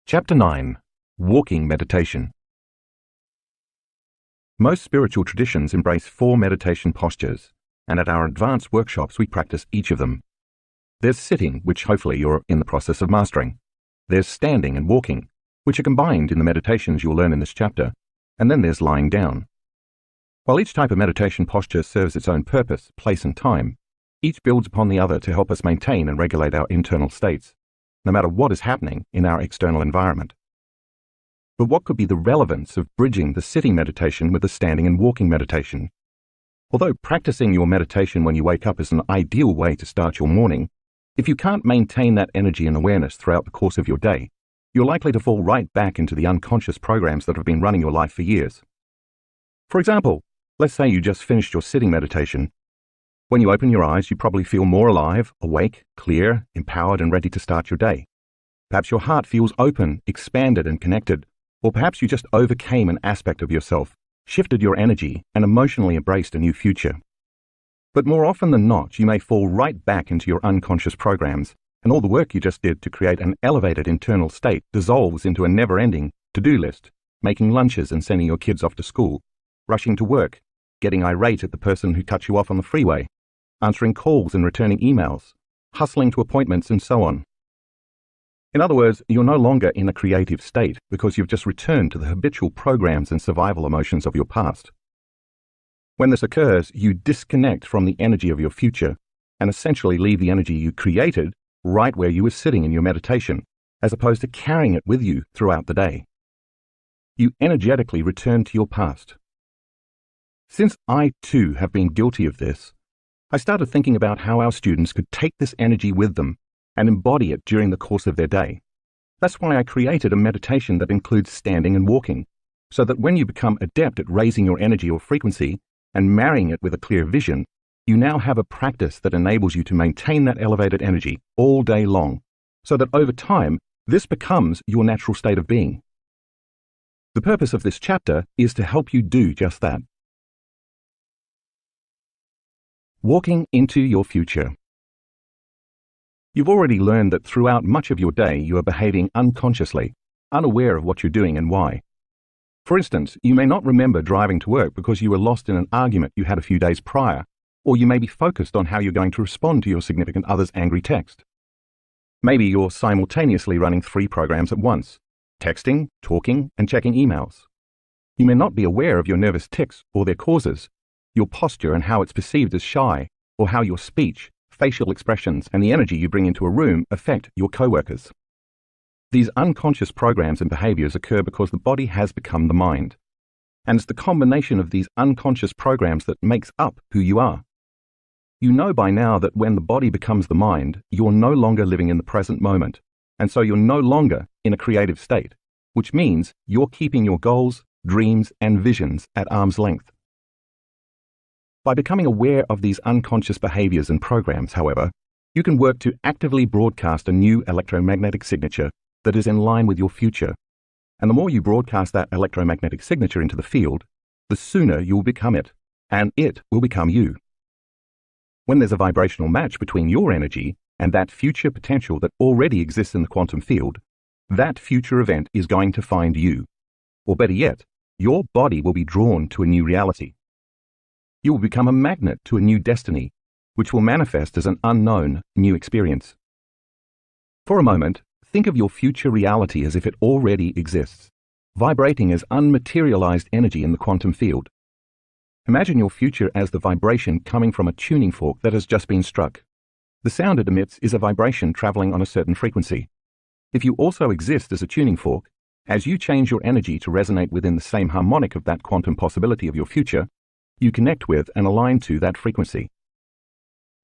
Chapter 9. Walking Meditation. Most spiritual traditions embrace 4 meditation postures, and at our advanced workshops we practice each of them. There's sitting, which hopefully you're in the process of mastering. There's standing and walking, which are combined in the meditations you'll learn in this chapter, and then there's lying down. While each type of meditation posture serves its own purpose, place and time, each builds upon the other to help us maintain and regulate our internal states, no matter what is happening in our external environment. But what could be the relevance of bridging the sitting meditation with the standing and walking meditation? Although practicing your meditation when you wake up is an ideal way to start your morning, if you can't maintain that energy and awareness throughout the course of your day, you're likely to fall right back into the unconscious programs that have been running your life for years. For example, let's say you just finished your sitting meditation. When you open your eyes, you probably feel more alive, awake, clear, empowered, and ready to start your day. Perhaps your heart feels open, expanded, and connected, or perhaps you just overcame an aspect of yourself, shifted your energy, and emotionally embraced a new future. But more often than not, you may fall right back into your unconscious programs, and all the work you just did to create an elevated internal state dissolves into a never-ending to-do list, making lunches and sending your kids off to school, rushing to work, getting irate at the person who cut you off on the freeway, answering calls and returning emails, hustling to appointments, and so on. In other words, you're no longer in a creative state because you've just returned to the habitual programs and survival emotions of your past. When this occurs, you disconnect from the energy of your future and essentially leave the energy you created right where you were sitting in your meditation, as opposed to carrying it with you throughout the day. You energetically return to your past. Since I too have been guilty of this, I started thinking about how our students could take this energy with them and embody it during the course of their day. That's why I created a meditation that includes standing and walking, so that when you become adept at raising your energy or frequency and marrying it with a clear vision, you now have a practice that enables you to maintain that elevated energy all day long, so that over time, this becomes your natural state of being. The purpose of this chapter is to help you do just that. Walking into your future. You've already learned that throughout much of your day you are behaving unconsciously, unaware of what you're doing and why. For instance, you may not remember driving to work because you were lost in an argument you had a few days prior, or you may be focused on how you're going to respond to your significant other's angry text. Maybe you're simultaneously running 3 programs at once, texting, talking, and checking emails. You may not be aware of your nervous tics or their causes, your posture and how it's perceived as shy, or how your speech, facial expressions, and the energy you bring into a room affect your coworkers. These unconscious programs and behaviors occur because the body has become the mind, and it's the combination of these unconscious programs that makes up who you are. You know by now that when the body becomes the mind, you're no longer living in the present moment, and so you're no longer in a creative state, which means you're keeping your goals, dreams, and visions at arm's length. By becoming aware of these unconscious behaviors and programs, however, you can work to actively broadcast a new electromagnetic signature that is in line with your future. And the more you broadcast that electromagnetic signature into the field, the sooner you will become it, and it will become you. When there's a vibrational match between your energy and that future potential that already exists in the quantum field, that future event is going to find you. Or better yet, your body will be drawn to a new reality. You will become a magnet to a new destiny, which will manifest as an unknown new experience. For a moment, think of your future reality as if it already exists, vibrating as unmaterialized energy in the quantum field. Imagine your future as the vibration coming from a tuning fork that has just been struck. The sound it emits is a vibration traveling on a certain frequency. If you also exist as a tuning fork, as you change your energy to resonate within the same harmonic of that quantum possibility of your future, you connect with and align to that frequency.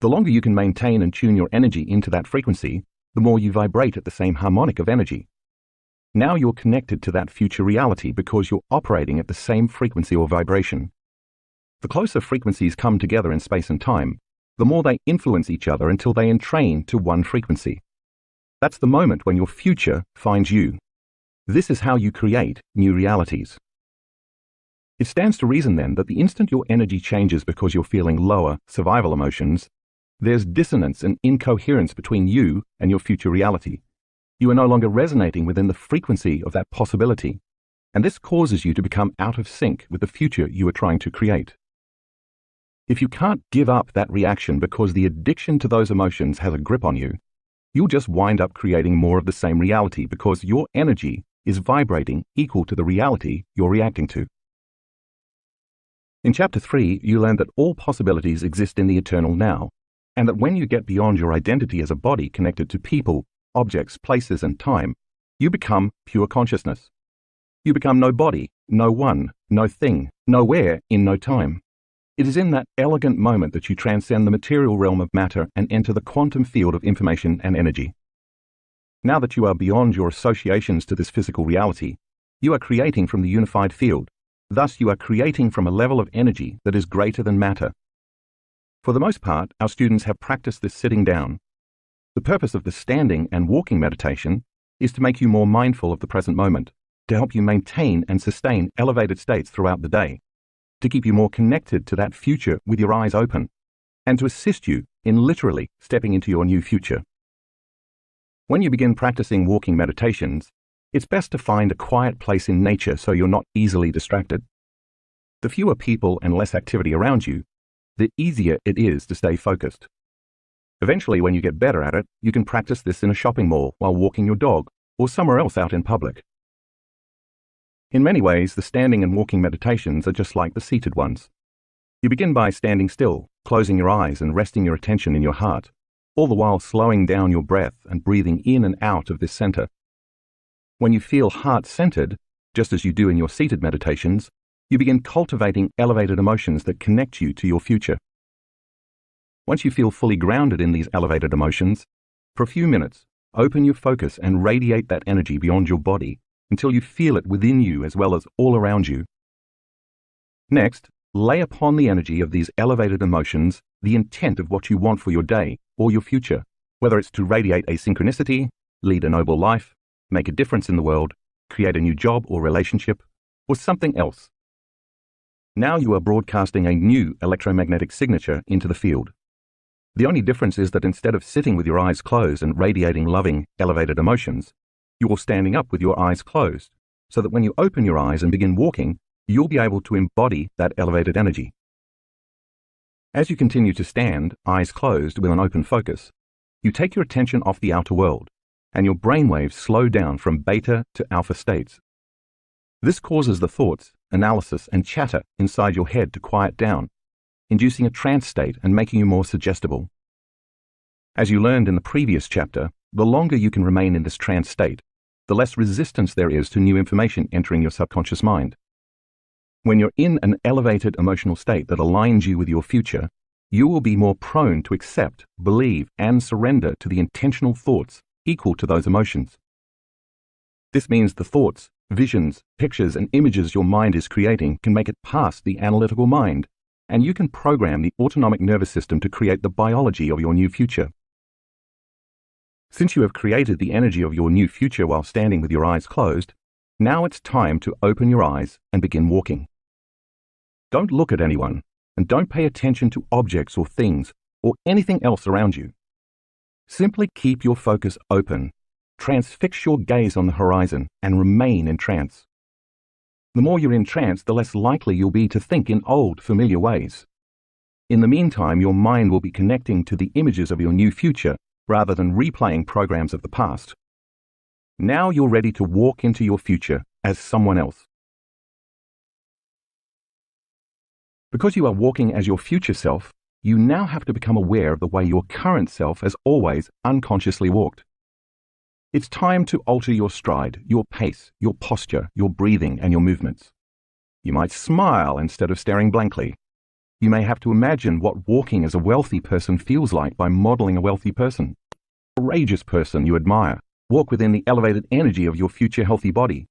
The longer you can maintain and tune your energy into that frequency, the more you vibrate at the same harmonic of energy. Now you're connected to that future reality because you're operating at the same frequency or vibration. The closer frequencies come together in space and time, the more they influence each other until they entrain to one frequency. That's the moment when your future finds you. This is how you create new realities. It stands to reason then that the instant your energy changes because you're feeling lower survival emotions, there's dissonance and incoherence between you and your future reality. You are no longer resonating within the frequency of that possibility, and this causes you to become out of sync with the future you are trying to create. If you can't give up that reaction because the addiction to those emotions has a grip on you, you'll just wind up creating more of the same reality because your energy is vibrating equal to the reality you're reacting to. In Chapter 3, you learn that all possibilities exist in the eternal now, and that when you get beyond your identity as a body connected to people, objects, places, and time, you become pure consciousness. You become no body, no one, no thing, nowhere in no time. It is in that elegant moment that you transcend the material realm of matter and enter the quantum field of information and energy. Now that you are beyond your associations to this physical reality, you are creating from the unified field. Thus, you are creating from a level of energy that is greater than matter. For the most part, our students have practiced this sitting down. The purpose of the standing and walking meditation is to make you more mindful of the present moment, to help you maintain and sustain elevated states throughout the day, to keep you more connected to that future with your eyes open, and to assist you in literally stepping into your new future. When you begin practicing walking meditations, it's best to find a quiet place in nature so you're not easily distracted. The fewer people and less activity around you, the easier it is to stay focused. Eventually, when you get better at it, you can practice this in a shopping mall while walking your dog or somewhere else out in public. In many ways, the standing and walking meditations are just like the seated ones. You begin by standing still, closing your eyes and resting your attention in your heart, all the while slowing down your breath and breathing in and out of this center. When you feel heart-centered, just as you do in your seated meditations, you begin cultivating elevated emotions that connect you to your future. Once you feel fully grounded in these elevated emotions, for a few minutes, open your focus and radiate that energy beyond your body until you feel it within you as well as all around you. Next, lay upon the energy of these elevated emotions the intent of what you want for your day or your future, whether it's to radiate a synchronicity, lead a noble life, make a difference in the world, create a new job or relationship, or something else. Now you are broadcasting a new electromagnetic signature into the field. The only difference is that instead of sitting with your eyes closed and radiating loving, elevated emotions, you're standing up with your eyes closed, so that when you open your eyes and begin walking, you'll be able to embody that elevated energy. As you continue to stand, eyes closed with an open focus, you take your attention off the outer world, and your brainwaves slow down from beta to alpha states. This causes the thoughts, analysis, and chatter inside your head to quiet down, inducing a trance state and making you more suggestible. As you learned in the previous chapter, the longer you can remain in this trance state, the less resistance there is to new information entering your subconscious mind. When you're in an elevated emotional state that aligns you with your future, you will be more prone to accept, believe, and surrender to the intentional thoughts equal to those emotions. This means the thoughts, visions, pictures, and images your mind is creating can make it past the analytical mind, and you can program the autonomic nervous system to create the biology of your new future. Since you have created the energy of your new future while standing with your eyes closed, now it's time to open your eyes and begin walking. Don't look at anyone, and don't pay attention to objects or things or anything else around you. Simply keep your focus open, transfix your gaze on the horizon, and remain in trance. The more you're in trance, the less likely you'll be to think in old, familiar ways. In the meantime, your mind will be connecting to the images of your new future rather than replaying programs of the past. Now you're ready to walk into your future as someone else. Because you are walking as your future self, you now have to become aware of the way your current self has always unconsciously walked. It's time to alter your stride, your pace, your posture, your breathing, and your movements. You might smile instead of staring blankly. You may have to imagine what walking as a wealthy person feels like by modeling a wealthy person. A courageous person you admire. Walk within the elevated energy of your future healthy body,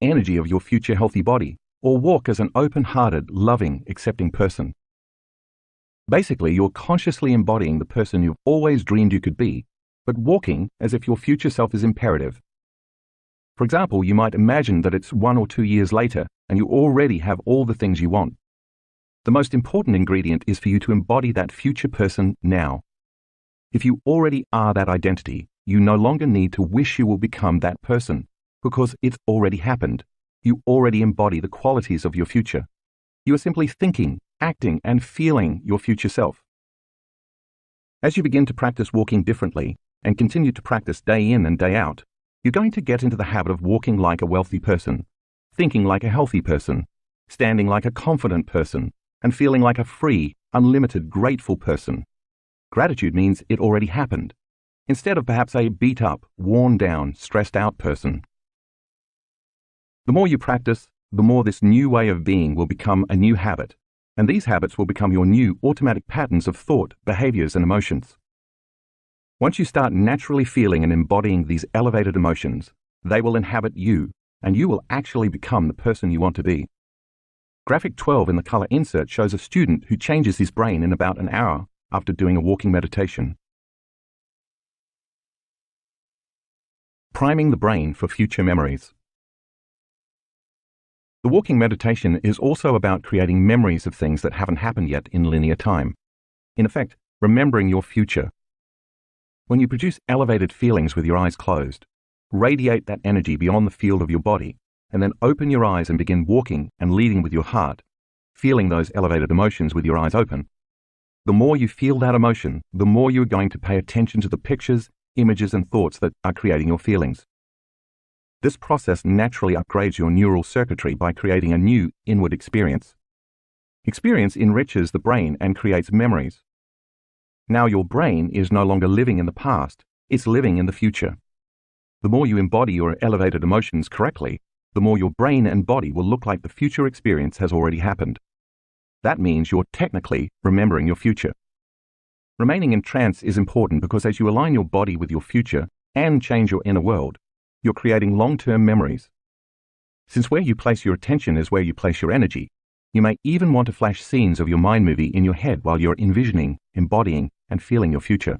or walk as an open-hearted, loving, accepting person. Basically, you're consciously embodying the person you've always dreamed you could be, but walking as if your future self is imperative. For example, you might imagine that it's 1 or 2 years later and you already have all the things you want. The most important ingredient is for you to embody that future person now. If you already are that identity, you no longer need to wish you will become that person, because it's already happened. You already embody the qualities of your future. You are simply thinking, acting, and feeling your future self. As you begin to practice walking differently and continue to practice day in and day out, you're going to get into the habit of walking like a wealthy person, thinking like a healthy person, standing like a confident person, and feeling like a free, unlimited, grateful person. Gratitude means it already happened, instead of perhaps a beat up, worn down, stressed out person. The more you practice, the more this new way of being will become a new habit, and these habits will become your new automatic patterns of thought, behaviours, and emotions. Once you start naturally feeling and embodying these elevated emotions, they will inhabit you, and you will actually become the person you want to be. Graphic 12 in the color insert shows a student who changes his brain in about an hour after doing a walking meditation. Priming the brain for future memories. The walking meditation is also about creating memories of things that haven't happened yet in linear time. In effect, remembering your future. When you produce elevated feelings with your eyes closed, radiate that energy beyond the field of your body, and then open your eyes and begin walking and leading with your heart, feeling those elevated emotions with your eyes open. The more you feel that emotion, the more you are going to pay attention to the pictures, images, and thoughts that are creating your feelings. This process naturally upgrades your neural circuitry by creating a new inward experience. Experience enriches the brain and creates memories. Now your brain is no longer living in the past, it's living in the future. The more you embody your elevated emotions correctly, the more your brain and body will look like the future experience has already happened. That means you're technically remembering your future. Remaining in trance is important because as you align your body with your future and change your inner world, you're creating long-term memories. Since where you place your attention is where you place your energy, you may even want to flash scenes of your mind movie in your head while you're envisioning, embodying, and feeling your future.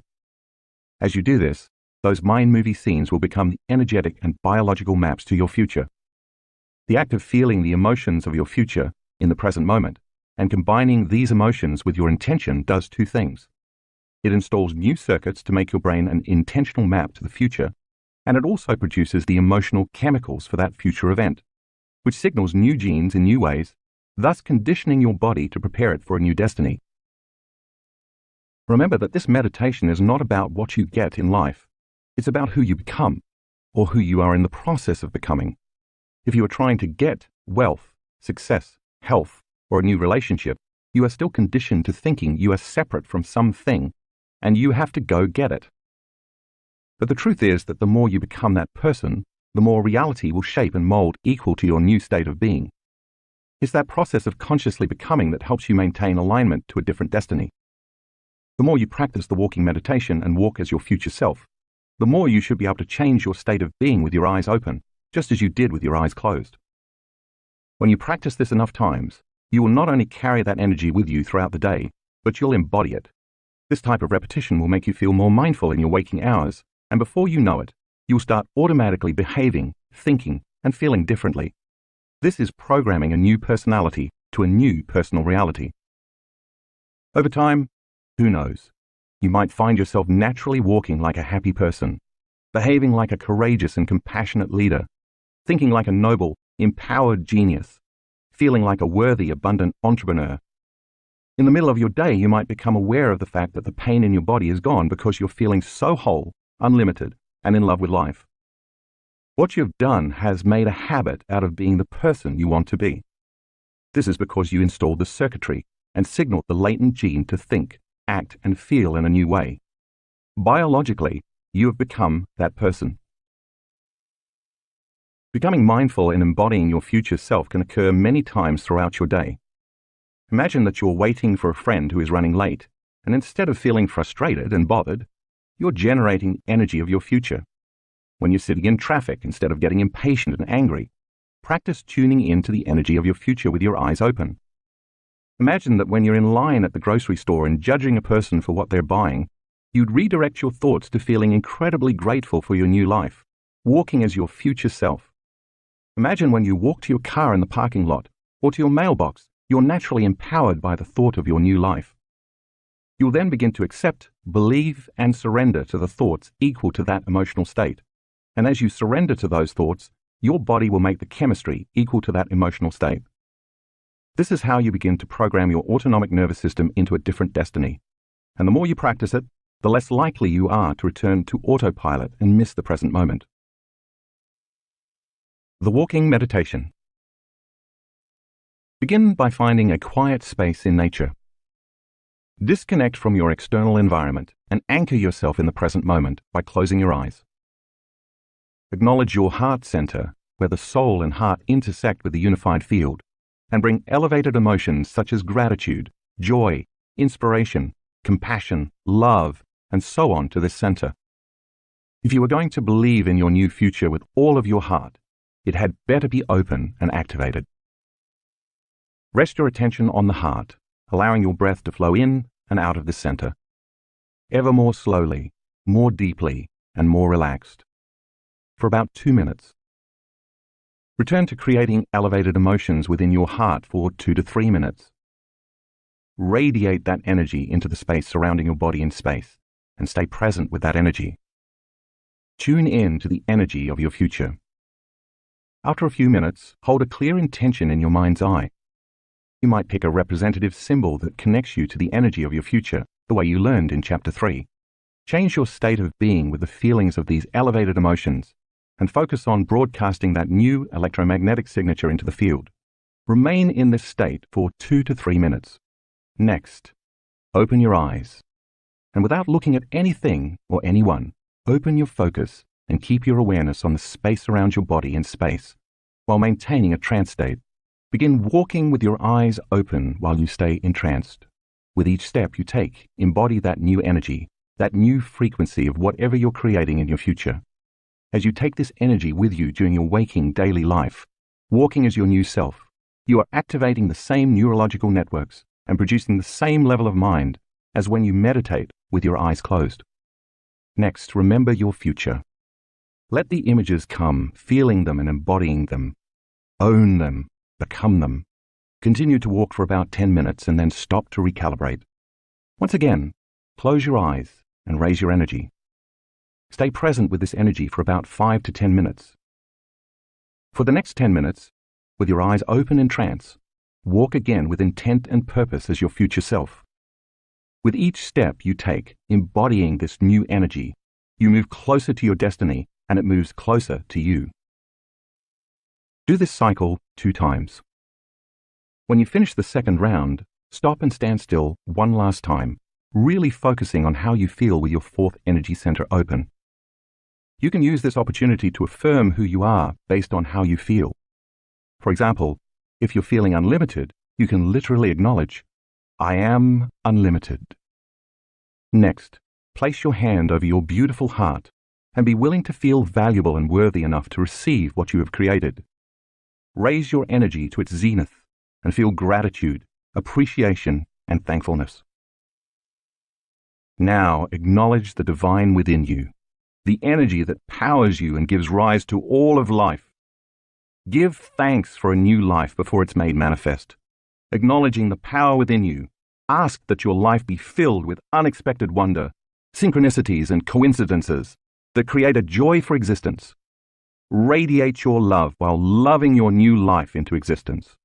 As you do this, those mind movie scenes will become the energetic and biological maps to your future. The act of feeling the emotions of your future in the present moment and combining these emotions with your intention does two things. It installs new circuits to make your brain an intentional map to the future, and it also produces the emotional chemicals for that future event, which signals new genes in new ways, thus conditioning your body to prepare it for a new destiny. Remember that this meditation is not about what you get in life. It's about who you become, or who you are in the process of becoming. If you are trying to get wealth, success, health, or a new relationship, you are still conditioned to thinking you are separate from something, and you have to go get it. But the truth is that the more you become that person, the more reality will shape and mold equal to your new state of being. It's that process of consciously becoming that helps you maintain alignment to a different destiny. The more you practice the walking meditation and walk as your future self, the more you should be able to change your state of being with your eyes open, just as you did with your eyes closed. When you practice this enough times, you will not only carry that energy with you throughout the day, but you'll embody it. This type of repetition will make you feel more mindful in your waking hours, and before you know it, you'll start automatically behaving, thinking, and feeling differently. This is programming a new personality to a new personal reality. Over time, who knows? You might find yourself naturally walking like a happy person, behaving like a courageous and compassionate leader, thinking like a noble, empowered genius, feeling like a worthy, abundant entrepreneur. In the middle of your day, you might become aware of the fact that the pain in your body is gone because you're feeling so whole, unlimited, and in love with life. What you've done has made a habit out of being the person you want to be. This is because you installed the circuitry and signaled the latent gene to think, act, and feel in a new way. Biologically, you have become that person. Becoming mindful and embodying your future self can occur many times throughout your day. Imagine that you're waiting for a friend who is running late, and instead of feeling frustrated and bothered, you're generating energy of your future. When you're sitting in traffic, instead of getting impatient and angry, practice tuning into the energy of your future with your eyes open. Imagine that when you're in line at the grocery store and judging a person for what they're buying, you'd redirect your thoughts to feeling incredibly grateful for your new life, walking as your future self. Imagine when you walk to your car in the parking lot or to your mailbox, you're naturally empowered by the thought of your new life. You'll then begin to accept, believe, and surrender to the thoughts equal to that emotional state. And as you surrender to those thoughts, your body will make the chemistry equal to that emotional state. This is how you begin to program your autonomic nervous system into a different destiny. And the more you practice it, the less likely you are to return to autopilot and miss the present moment. The walking meditation. Begin by finding a quiet space in nature. Disconnect from your external environment and anchor yourself in the present moment by closing your eyes. Acknowledge your heart center, where the soul and heart intersect with the unified field, and bring elevated emotions such as gratitude, joy, inspiration, compassion, love, and so on to this center. If you are going to believe in your new future with all of your heart, it had better be open and activated. Rest your attention on the heart, allowing your breath to flow in and out of the center, ever more slowly, more deeply, and more relaxed, for about 2 minutes. Return to creating elevated emotions within your heart for 2 to 3 minutes. Radiate that energy into the space surrounding your body in space, and stay present with that energy. Tune in to the energy of your future. After a few minutes, hold a clear intention in your mind's eye. You might pick a representative symbol that connects you to the energy of your future, the way you learned in Chapter 3. Change your state of being with the feelings of these elevated emotions, and focus on broadcasting that new electromagnetic signature into the field. Remain in this state for 2 to 3 minutes. Next, open your eyes, and without looking at anything or anyone, open your focus and keep your awareness on the space around your body in space, while maintaining a trance state. Begin walking with your eyes open while you stay entranced. With each step you take, embody that new energy, that new frequency of whatever you're creating in your future. As you take this energy with you during your waking daily life, walking as your new self, you are activating the same neurological networks and producing the same level of mind as when you meditate with your eyes closed. Next, remember your future. Let the images come, feeling them and embodying them. Own them, become them. Continue to walk for about 10 minutes and then stop to recalibrate. Once again, close your eyes and raise your energy. Stay present with this energy for about 5 to 10 minutes. For the next 10 minutes, with your eyes open in trance, walk again with intent and purpose as your future self. With each step you take, embodying this new energy, you move closer to your destiny and it moves closer to you. Do this cycle 2 times. When you finish the second round, stop and stand still one last time, really focusing on how you feel with your 4th energy center open. You can use this opportunity to affirm who you are based on how you feel. For example, if you're feeling unlimited, you can literally acknowledge, I am unlimited. Next, place your hand over your beautiful heart and be willing to feel valuable and worthy enough to receive what you have created. Raise your energy to its zenith and feel gratitude, appreciation, and thankfulness. Now acknowledge the divine within you, the energy that powers you and gives rise to all of life. Give thanks for a new life before it's made manifest. Acknowledging the power within you, ask that your life be filled with unexpected wonder, synchronicities and coincidences that create a joy for existence. Radiate your love while loving your new life into existence.